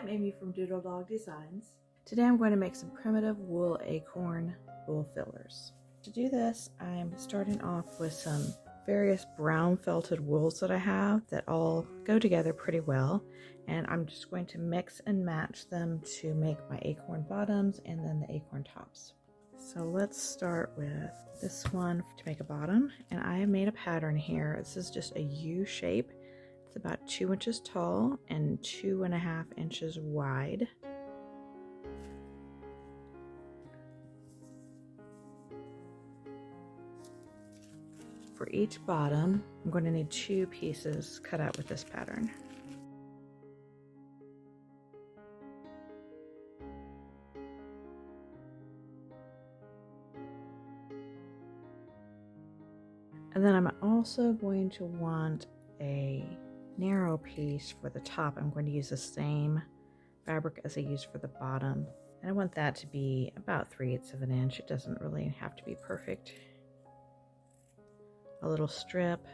I'm Amy from Doodle Dog Designs. Today I'm going to make some primitive wool acorn wool fillers. To do this, I'm starting off with some various brown felted wools that I have that all go together pretty well, and I'm just going to mix and match them to make my acorn bottoms and then the acorn tops. So let's start with this one to make a bottom, and I have made a pattern here. This is just a U shape. It's about 2 inches tall and 2.5 inches wide. For each bottom, I'm going to need 2 pieces cut out with this pattern. And then I'm also going to want a narrow piece for the top. I'm going to use the same fabric as I used for the bottom. And I want that to be about 3/8 of an inch. It doesn't really have to be perfect. A little strip.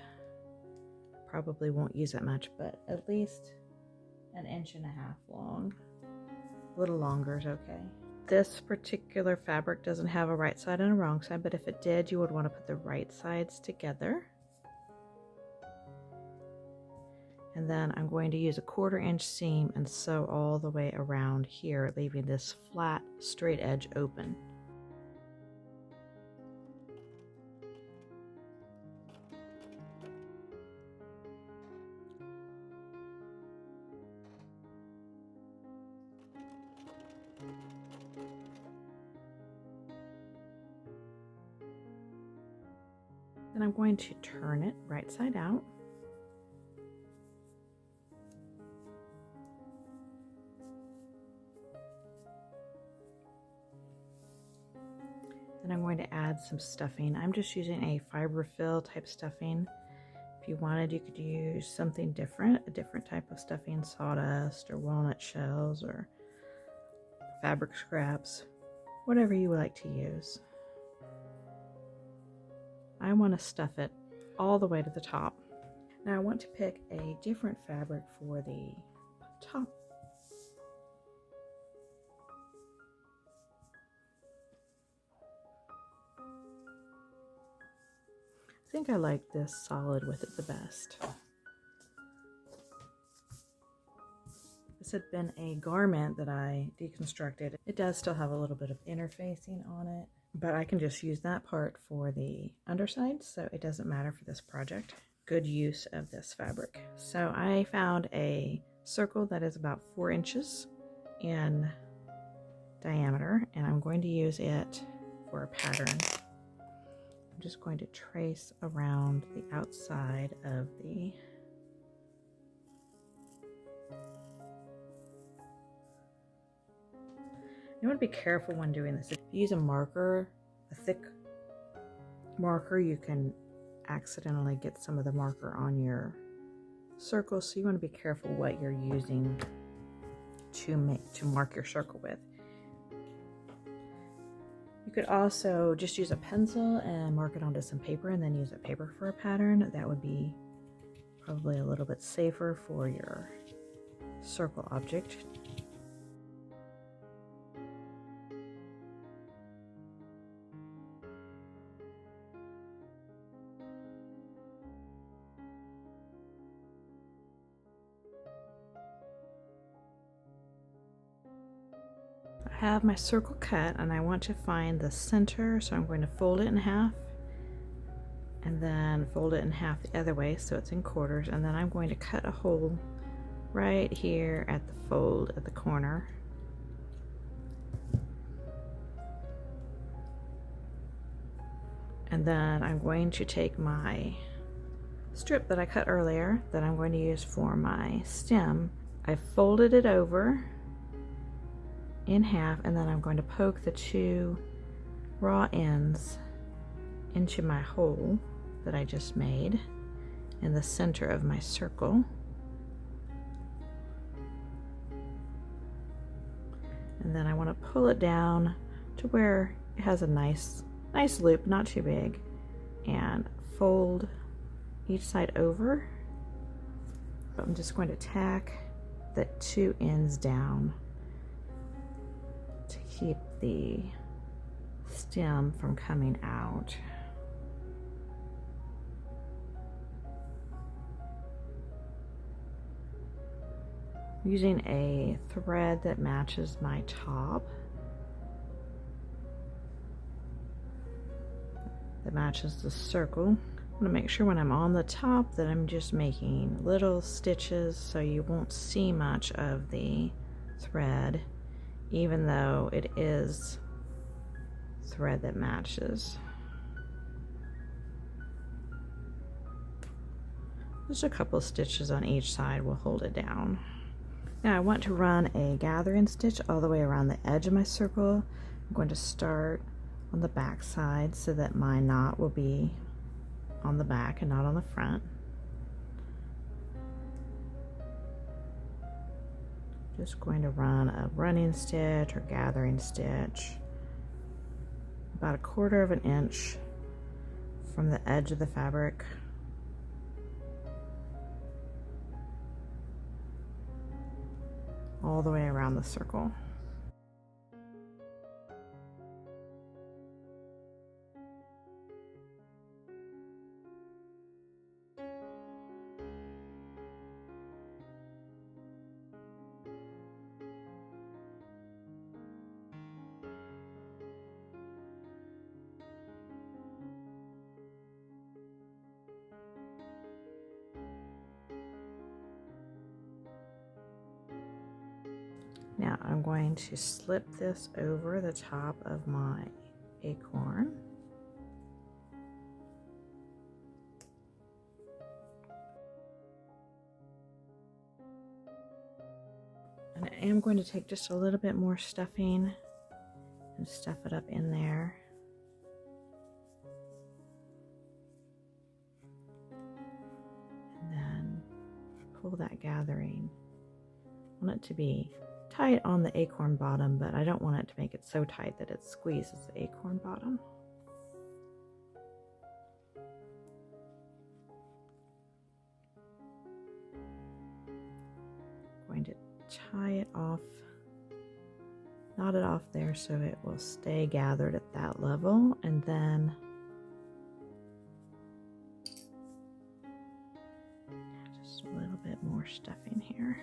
Probably won't use that much, but at least 1.5 inches long. A little longer is okay. This particular fabric doesn't have a right side and a wrong side, but if it did, you would want to put the right sides together. And then I'm going to use a 1/4 inch seam and sew all the way around here, leaving this flat, straight edge open. Then I'm going to turn it right side out. Then I'm going to add some stuffing. I'm just using a fiber fill type stuffing. If you wanted, you could use something different, a different type of stuffing, sawdust or walnut shells or fabric scraps, whatever you would like to use. I want to stuff it all the way to the top. Now I want to pick a different fabric for the top. I think I like this solid with it the best. This had been a garment that I deconstructed. It does still have a little bit of interfacing on it, but I can just use that part for the underside, so it doesn't matter for this project. Good use of this fabric. So I found a circle that is about 4 inches in diameter, and I'm going to use it for a pattern. I'm just going to trace around the outside of the You want to be careful when doing this. If you use a marker, a thick marker, you can accidentally get some of the marker on your circle, so you want to be careful what you're using to mark your circle with. You could also just use a pencil and mark it onto some paper and then use that paper for a pattern. That would be probably a little bit safer for your circle object. I have my circle cut and I want to find the center, so I'm going to fold it in half and then fold it in half the other way so it's in quarters, and then I'm going to cut a hole right here at the fold at the corner. And then I'm going to take my strip that I cut earlier that I'm going to use for my stem. I folded it over in half, and then I'm going to poke the 2 raw ends into my hole that I just made in the center of my circle. And then I want to pull it down to where it has a nice loop, not too big, and fold each side over. But I'm just going to tack the two ends down to keep the stem from coming out. Using a thread that matches my top, that matches the circle. I'm going to make sure when I'm on the top that I'm just making little stitches so you won't see much of the thread, even though it is thread that matches. Just a couple stitches on each side will hold it down. Now I want to run a gathering stitch all the way around the edge of my circle. I'm going to start on the back side so that my knot will be on the back and not on the front. Just going to run a running stitch or gathering stitch about 1/4 of an inch from the edge of the fabric all the way around the circle. Now I'm going to slip this over the top of my acorn. And I am going to take just a little bit more stuffing and stuff it up in there. And then pull that gathering. I want it to be tight on the acorn bottom, but I don't want it to make it so tight that it squeezes the acorn bottom. Going to tie it off, knot it off there so it will stay gathered at that level, and then just a little bit more stuffing here.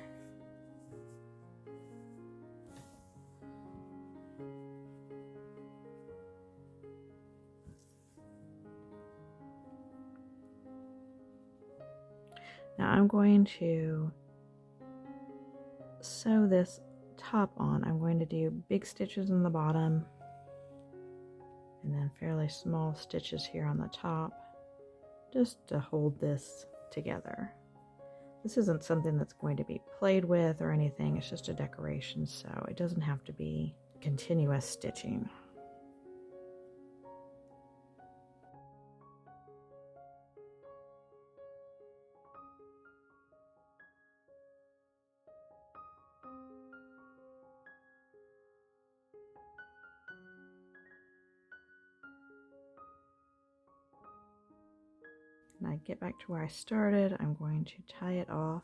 Now I'm going to sew this top on. I'm going to do big stitches in the bottom and then fairly small stitches here on the top just to hold this together. This isn't something that's going to be played with or anything, it's just a decoration, so it doesn't have to be continuous stitching. And I get back to where I started, I'm going to tie it off.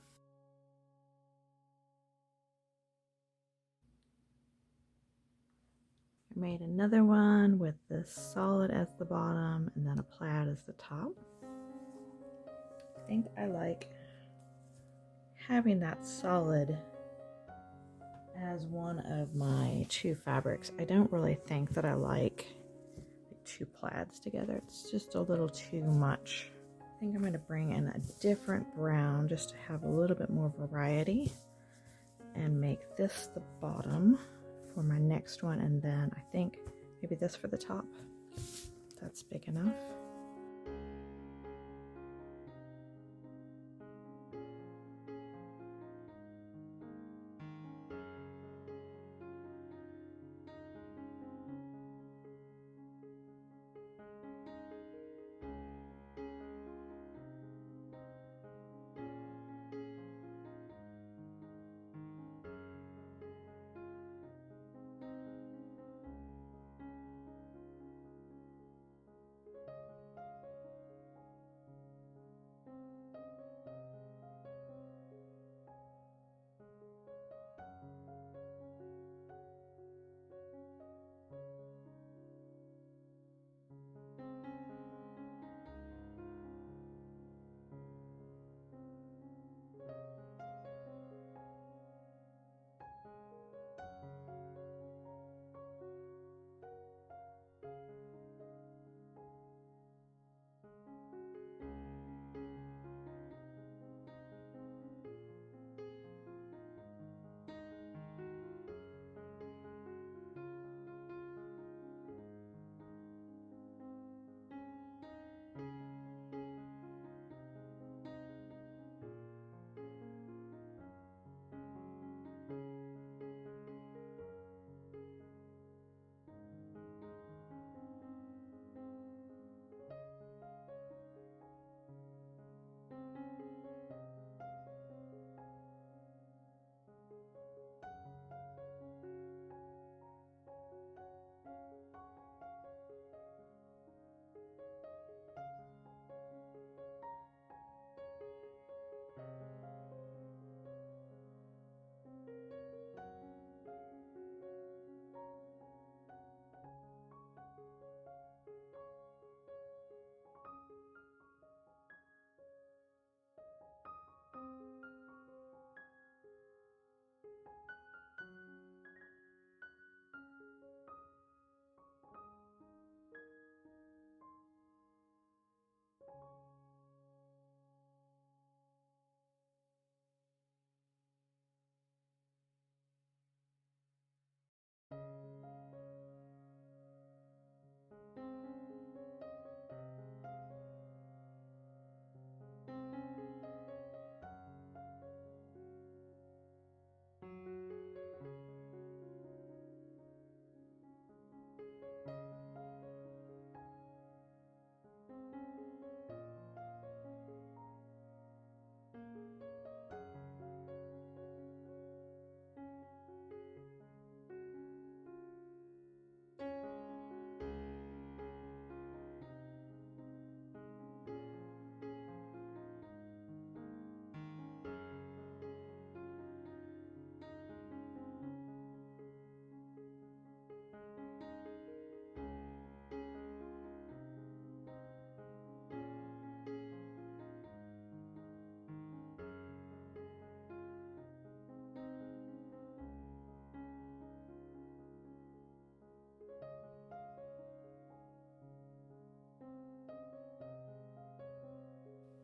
I made another one with this solid as the bottom and then a plaid as the top. I think I like having that solid as one of my two fabrics. I don't really think that I like two plaids together. It's just a little too much. I think I'm going to bring in a different brown just to have a little bit more variety and make this the bottom for my next one, and then I think maybe this for the top. That's big enough.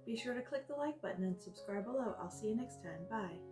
Be sure to click the like button and subscribe below. I'll see you next time. Bye.